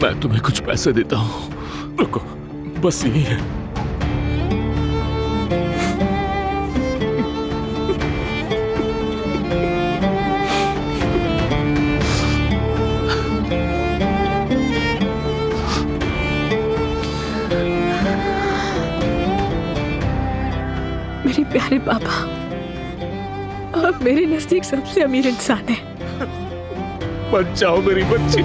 मैं तुम्हें कुछ पैसे देता हूँ, रुको, बस यही है। मेरे प्यारे पापा, आप मेरे नजदीक सबसे अमीर इंसान हैं। मत जाओ मेरी बच्ची।